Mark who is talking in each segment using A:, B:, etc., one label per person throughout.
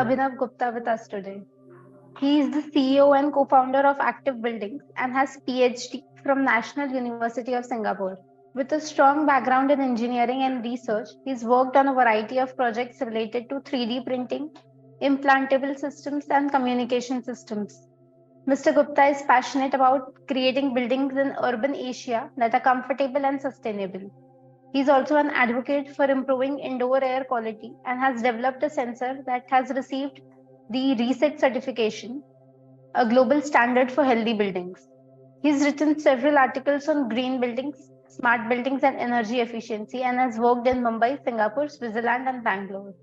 A: Abhinav Gupta with us today. He is the CEO and co-founder of ActiveBuildings and has Ph.D. from National University of Singapore. With a strong background in engineering and research, he's worked on a variety of projects related to 3D printing, implantable systems, and communication systems. Mr. Gupta is passionate about creating buildings in urban Asia that are comfortable and sustainable. He is also an advocate for improving indoor air quality and has developed a sensor that has received the RESET certification, a global standard for healthy buildings. He's written several articles on green buildings, smart buildings, and energy efficiency, and has worked in Mumbai, Singapore, Switzerland, and Bangalore.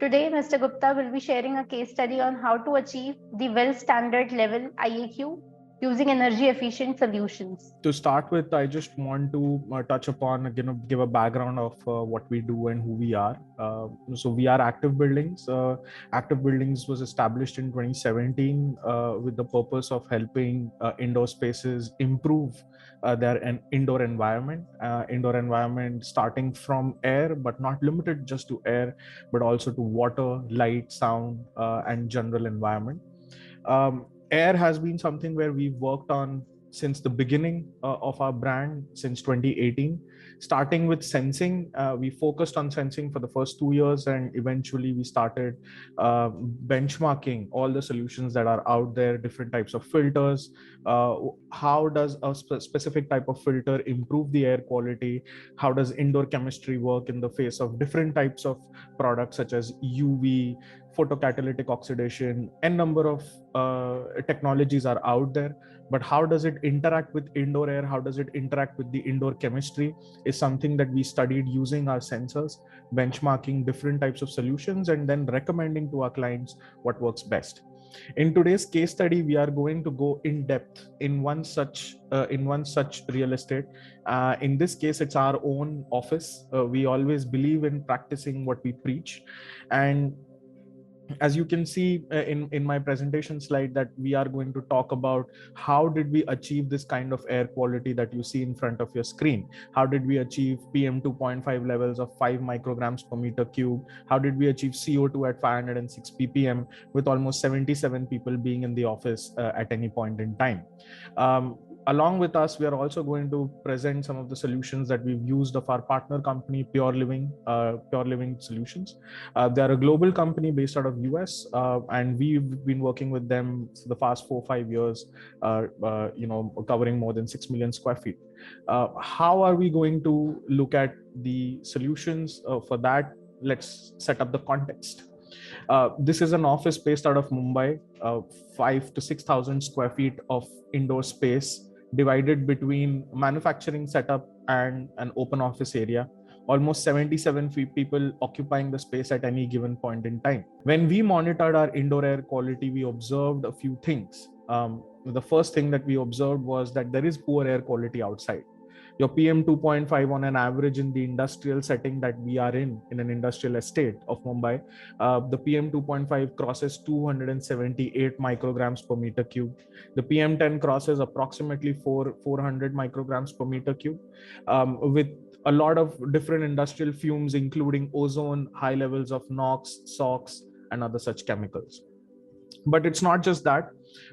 A: Today, Mr. Gupta will be sharing a case study on how to achieve the well standard level IAQ using energy efficient solutions.
B: To start with, I just want to touch upon, give a background of what we do and who we are. So we are Active Buildings. Active Buildings was established in 2017 with the purpose of helping indoor spaces improve their indoor environment. Indoor environment starting from air, but not limited just to air, but also to water, light, sound, and general environment. Air has been something where we've worked on since the beginning of our brand, since 2018. Starting with sensing, we focused on sensing for the first 2 years, and eventually we started benchmarking all the solutions that are out there, different types of filters. How does a specific type of filter improve the air quality? How does indoor chemistry work in the face of different types of products such as UV, photocatalytic oxidation, and number of technologies are out there, but how does it interact with indoor air? How does it interact with the indoor chemistry is something that we studied using our sensors, benchmarking different types of solutions, and then recommending to our clients what works best. In today's case study, we are going to go in depth in one such real estate. In this case, it's our own office. We always believe in practicing what we preach, and as you can see in my presentation slide, that we are going to talk about how did we achieve this kind of air quality that you see in front of your screen. How did we achieve PM 2.5 levels of 5 micrograms per meter cube? How did we achieve CO2 at 506 ppm with almost 77 people being in the office at any point in time? Along with us, we are also going to present some of the solutions that we've used of our partner company, Pure Living Solutions. They are a global company based out of US, and we've been working with them for the past 4 or 5 years, covering more than 6 million square feet. How are we going to look at the solutions? For that, let's set up the context. This is an office based out of Mumbai, 5,000 to 6,000 square feet of indoor space divided between manufacturing setup and an open office area. Almost 77 people occupying the space at any given point in time. When we monitored our indoor air quality, we observed a few things. The first thing that we observed was that there is poor air quality outside. Your PM 2.5 on an average in the industrial setting that we are in an industrial estate of Mumbai, the PM 2.5 crosses 278 micrograms per meter cube. The PM 10 crosses approximately 400 micrograms per meter cube, with a lot of different industrial fumes, including ozone, high levels of NOx, SOx, and other such chemicals. But it's not just that.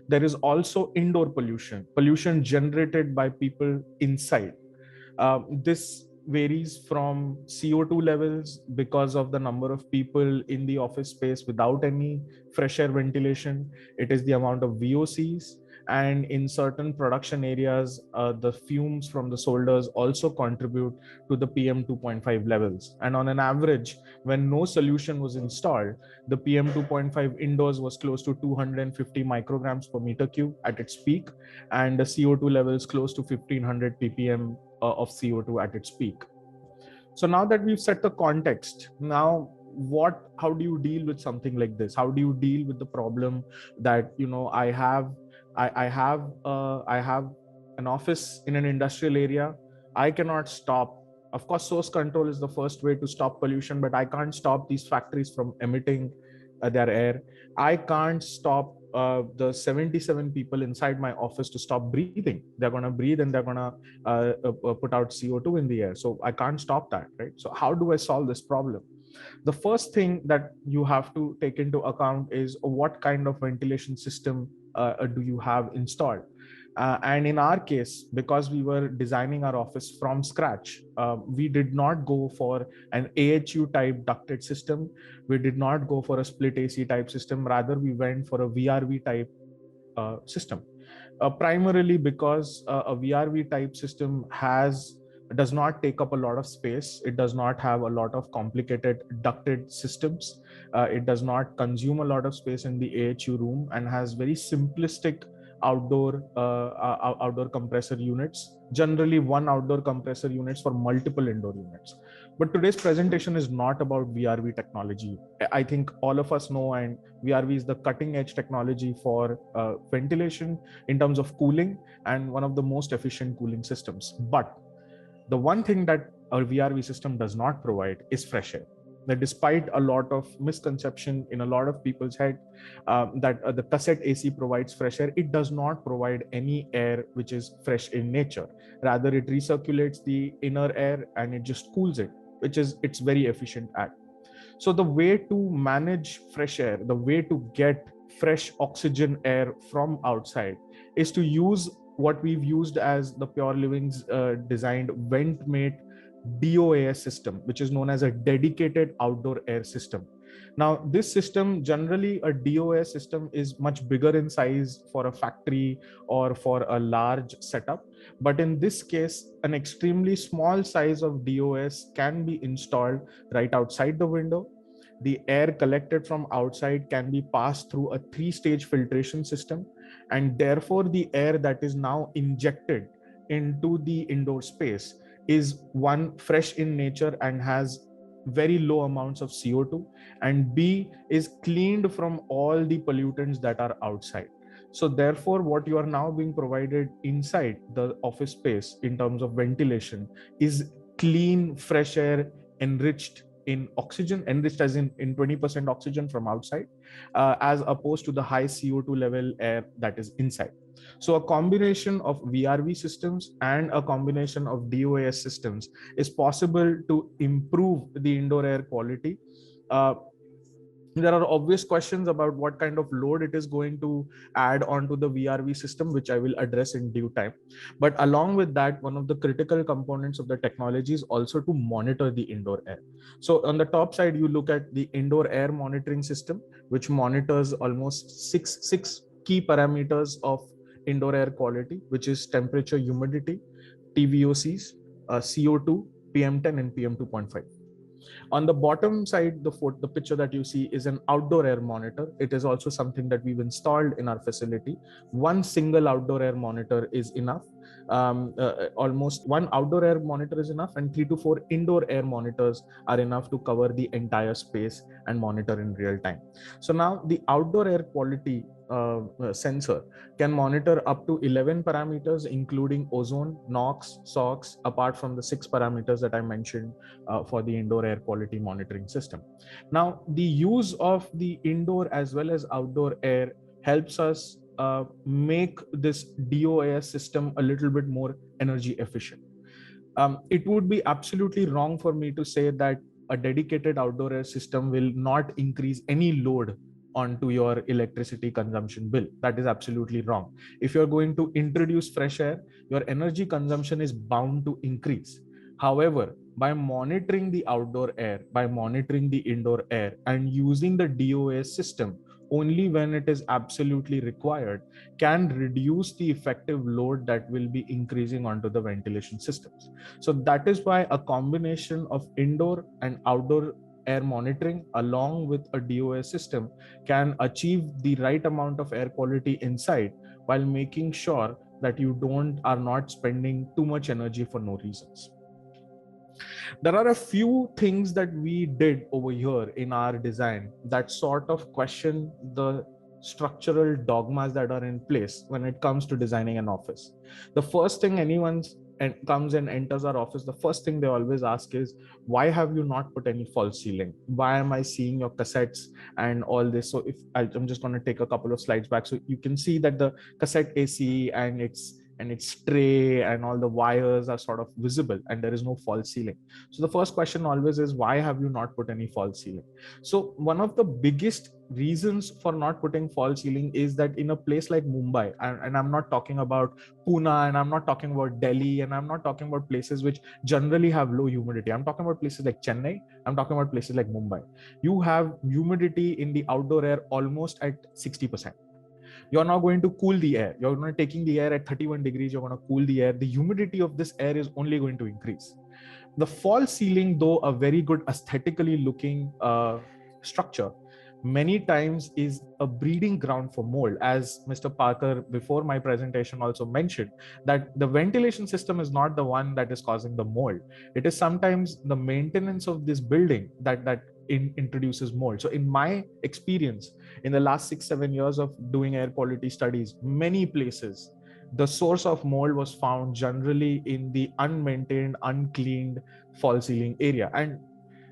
B: There is also indoor pollution generated by people inside. This varies from CO2 levels because of the number of people in the office space without any fresh air ventilation. It is the amount of VOCs, and in certain production areas, the fumes from the solders also contribute to the PM 2.5 levels. And on an average, when no solution was installed, the PM 2.5 indoors was close to 250 micrograms per meter cube at its peak, and the CO2 levels close to 1500 ppm of CO2 at its peak. So now that we've set the context, now how do you deal with something like this? How do you deal with the problem that I have an office in an industrial area? I cannot stop. Of course, source control is the first way to stop pollution, but I can't stop these factories from emitting their air. I can't stop the 77 people inside my office to stop breathing. They're going to breathe and they're going to put out CO2 in the air. So I can't stop that, right? So how do I solve this problem? The first thing that you have to take into account is what kind of ventilation system do you have installed. And in our case, because we were designing our office from scratch, we did not go for an AHU type ducted system. We did not go for a split AC type system. Rather, we went for a VRV type system, primarily because a VRV type system does not take up a lot of space. It does not have a lot of complicated ducted systems. It does not consume a lot of space in the AHU room, and has very simplistic outdoor compressor units, generally one outdoor compressor units for multiple indoor units. But today's presentation is not about VRV technology. I think all of us know, and VRV is the cutting edge technology for ventilation in terms of cooling, and one of the most efficient cooling systems. But the one thing that a VRV system does not provide is fresh air. That despite a lot of misconception in a lot of people's head that the cassette AC provides fresh air, it does not provide any air which is fresh in nature. Rather, it recirculates the inner air and it just cools it, which is it's very efficient at. So the way to manage fresh air, the way to get fresh oxygen air from outside, is to use what we've used as the Pure Living's designed VentMate DOAS system, which is known as a dedicated outdoor air system. Now, this system, generally a DOAS system is much bigger in size for a factory or for a large setup. But in this case, an extremely small size of DOS can be installed right outside the window. The air collected from outside can be passed through a 3-stage filtration system, and therefore the air that is now injected into the indoor space is one, fresh in nature and has very low amounts of CO2, and B, is cleaned from all the pollutants that are outside. So therefore, what you are now being provided inside the office space in terms of ventilation is clean, fresh air, enriched in oxygen, enriched as in 20% oxygen from outside, as opposed to the high CO2 level air that is inside. So a combination of VRV systems and a combination of DOAS systems is possible to improve the indoor air quality. There are obvious questions about what kind of load it is going to add onto the VRV system, which I will address in due time. But along with that, one of the critical components of the technology is also to monitor the indoor air. So on the top side, you look at the indoor air monitoring system, which monitors almost six key parameters of indoor air quality, which is temperature, humidity, TVOCs, CO2, PM10, and PM2.5. On the bottom side, the picture that you see is an outdoor air monitor. It is also something that we've installed in our facility. One single outdoor air monitor is enough. Almost one outdoor air monitor is enough, and 3 to 4 indoor air monitors are enough to cover the entire space and monitor in real time. So now the outdoor air quality sensor can monitor up to 11 parameters, including ozone, NOx, SOx, apart from the 6 parameters that I mentioned for the indoor air quality monitoring system. Now, the use of the indoor as well as outdoor air helps us make this DOAS system a little bit more energy efficient. It would be absolutely wrong for me to say that a dedicated outdoor air system will not increase any load onto your electricity consumption bill. That is absolutely wrong. If you're going to introduce fresh air, your energy consumption is bound to increase. However, by monitoring the outdoor air, by monitoring the indoor air, and using the DOAS system only when it is absolutely required, can reduce the effective load that will be increasing onto the ventilation systems. So that is why a combination of indoor and outdoor air monitoring along with a DOS system can achieve the right amount of air quality inside, while making sure that you are not spending too much energy for no reasons. There are a few things that we did over here in our design that sort of question the structural dogmas that are in place when it comes to designing an office. The first thing anyone comes and enters our office, the first thing they always ask is, why have you not put any false ceiling? Why am I seeing your cassettes and all this? So if I'm just going to take a couple of slides back, so you can see that the cassette AC and its and it's stray and all the wires are sort of visible and there is no false ceiling. So the first question always is, why have you not put any false ceiling? So one of the biggest reasons for not putting false ceiling is that in a place like Mumbai, and I'm not talking about Pune, and I'm not talking about Delhi, and I'm not talking about places which generally have low humidity. I'm talking about places like Chennai. I'm talking about places like Mumbai. You have humidity in the outdoor air almost at 60%. You're not going to cool the air. You're not taking the air at 31 degrees. You're going to cool the air. The humidity of this air is only going to increase. The false ceiling, though a very good aesthetically looking structure, many times is a breeding ground for mold. As Mr. Parker before my presentation also mentioned, that the ventilation system is not the one that is causing the mold. It is sometimes the maintenance of this building that introduces mold. So in my experience, in the last 6-7 years of doing air quality studies, many places the source of mold was found generally in the unmaintained, uncleaned false ceiling area. And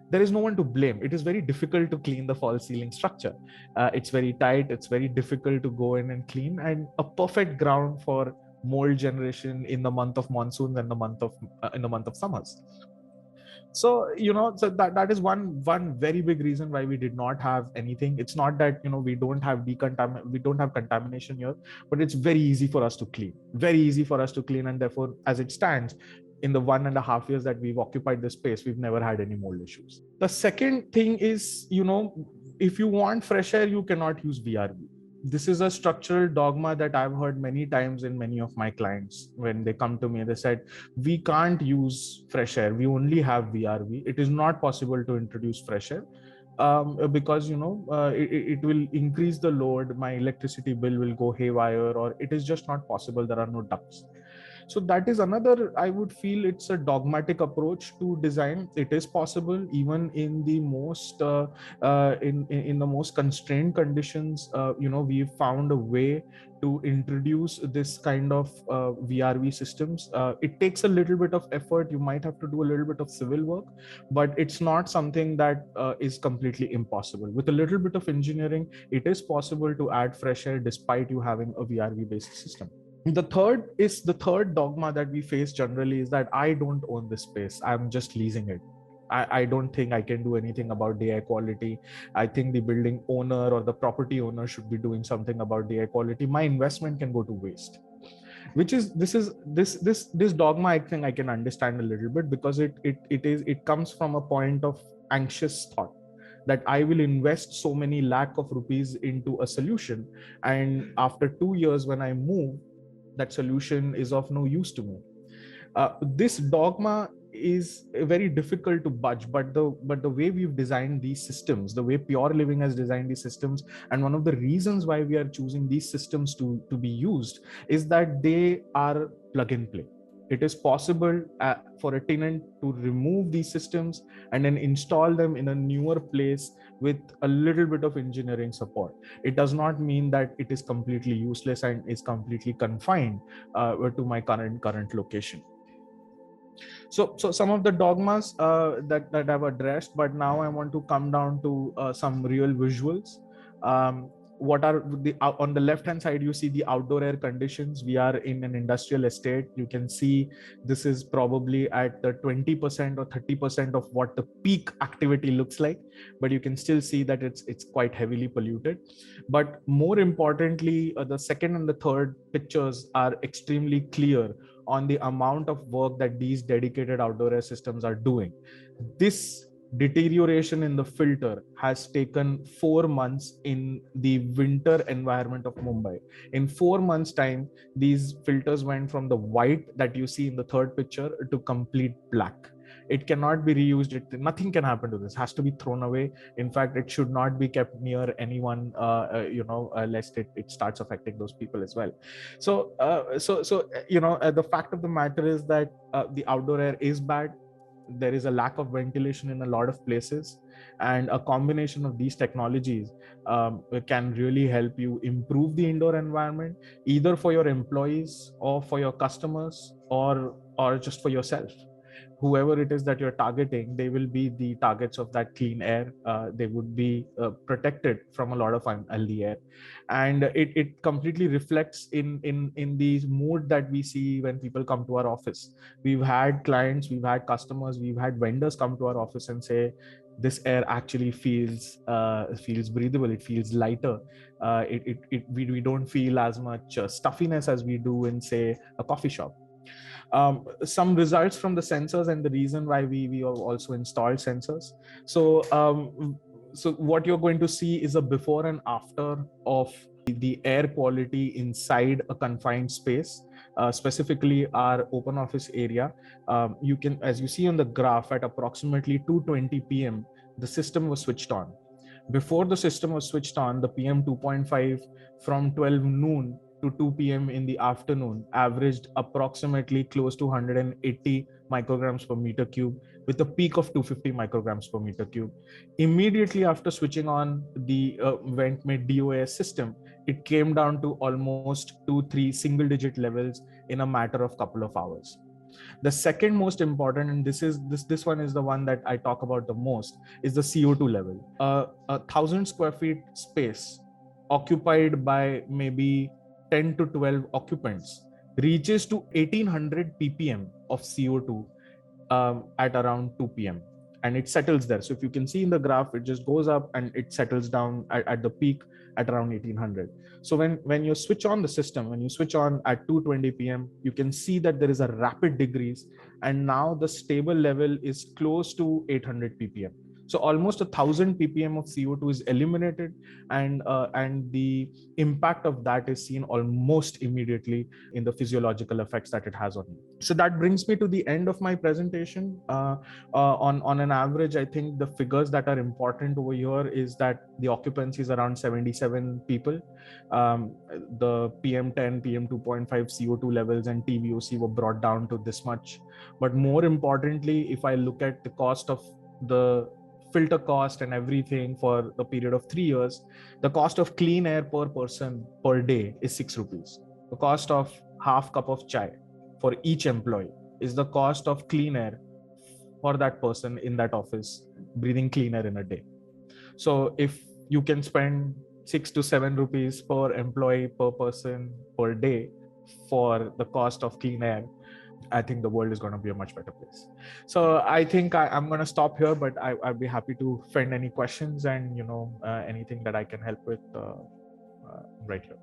B: there is no one to blame. It is very difficult to clean the false ceiling structure. It's very tight. It's very difficult to go in and clean, and a perfect ground for mold generation in the month of monsoons and in the month of summers. So so that is one very big reason why we did not have anything. It's not that we don't have contamination here, but it's very easy for us to clean, and therefore, as it stands, in the 1.5 years that we've occupied this space, we've never had any mold issues. The second thing is, if you want fresh air, you cannot use VRV. This is a structural dogma that I've heard many times in many of my clients. When they come to me, they said, we can't use fresh air. We only have VRV. It is not possible to introduce fresh air because, it will increase the load. My electricity bill will go haywire, or it is just not possible. There are no ducts. So that is another, I would feel it's a dogmatic approach to design. It is possible even in the most in the most constrained conditions. We've found a way to introduce this kind of VRV systems. It takes a little bit of effort. You might have to do a little bit of civil work, but it's not something that is completely impossible. With a little bit of engineering, it is possible to add fresh air despite you having a VRV based system. The third dogma that we face generally is that I don't own this space. I'm just leasing it. I don't think I can do anything about the air quality. I think the building owner or the property owner should be doing something about the air quality. My investment can go to waste. This dogma, I think I can understand a little bit, because it comes from a point of anxious thought that I will invest so many lakh of rupees into a solution, and after 2 years when I move, that solution is of no use to me. This dogma is very difficult to budge, but the way we've designed these systems, the way Pure Living has designed these systems, and one of the reasons why we are choosing these systems to be used is that they are plug and play. It is possible for a tenant to remove these systems and then install them in a newer place with a little bit of engineering support. It does not mean that it is completely useless and is completely confined to my current location. So some of the dogmas that I've addressed, but now I want to come down to some real visuals. What are on the left hand side, you see the outdoor air conditions. We are in an industrial estate. You can see this is probably at the 20% or 30% of what the peak activity looks like, but you can still see that it's quite heavily polluted. But more importantly, the second and the third pictures are extremely clear on the amount of work that these dedicated outdoor air systems are doing. This deterioration in the filter has taken 4 months in the winter environment of Mumbai. In 4 months' time, these filters went from the white that you see in the third picture to complete black. It cannot be reused. Nothing can happen to this. It has to be thrown away. In fact, it should not be kept near anyone, lest it starts affecting those people as well. So, the fact of the matter is that the outdoor air is bad. There is a lack of ventilation in a lot of places, and a combination of these technologies can really help you improve the indoor environment, either for your employees or for your customers or just for yourself. whoever it is that you're targeting, they will be the targets of that clean air. They would be protected from a lot of unhealthy air, and it completely reflects in the mood that we see when people come to our office. We've had clients, we've had customers, we've had vendors come to our office and say, this air actually feels breathable, it feels lighter, we don't feel as much stuffiness as we do in, say, a coffee shop. Some results from the sensors, and the reason why we have also installed sensors. So what you're going to see is a before and after of the air quality inside a confined space, specifically our open office area. You can, as you see on the graph, at approximately 2:20 p.m., the system was switched on. Before the system was switched on, the PM 2.5 from 12 noon to 2 p.m. in the afternoon averaged approximately close to 180 micrograms per meter cube, with a peak of 250 micrograms per meter cube. Immediately after switching on the vent-made DOAS system, it came down to almost 2-3 single-digit levels in a matter of couple of hours. The second most important, and this one is the one that I talk about the most, is the CO2 level. A 1,000 square feet space occupied by maybe 10 to 12 occupants reaches to 1800 ppm of CO2 at around 2 p.m. and it settles there. So if you can see in the graph, it just goes up and it settles down at the peak at around 1800. So when you switch on the system, when you switch on at 2:20 p.m., you can see that there is a rapid decrease, and now the stable level is close to 800 ppm. So almost 1,000 ppm of CO2 is eliminated, and the impact of that is seen almost immediately in the physiological effects that it has on you. So that brings me to the end of my presentation. On an average, I think the figures that are important over here is that the occupancy is around 77 people. The PM10, PM2.5 CO2 levels and TVOC were brought down to this much. But more importantly, if I look at the cost of the filter cost and everything for the period of 3 years, the cost of clean air per person per day is 6 rupees. The cost of half cup of chai for each employee is the cost of clean air for that person in that office breathing clean air in a day. So if you can spend 6 to 7 rupees per employee per person per day for the cost of clean air, I think the world is going to be a much better place. So I think I'm going to stop here, but I'd be happy to find any questions and anything that I can help with right here.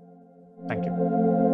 B: Thank you.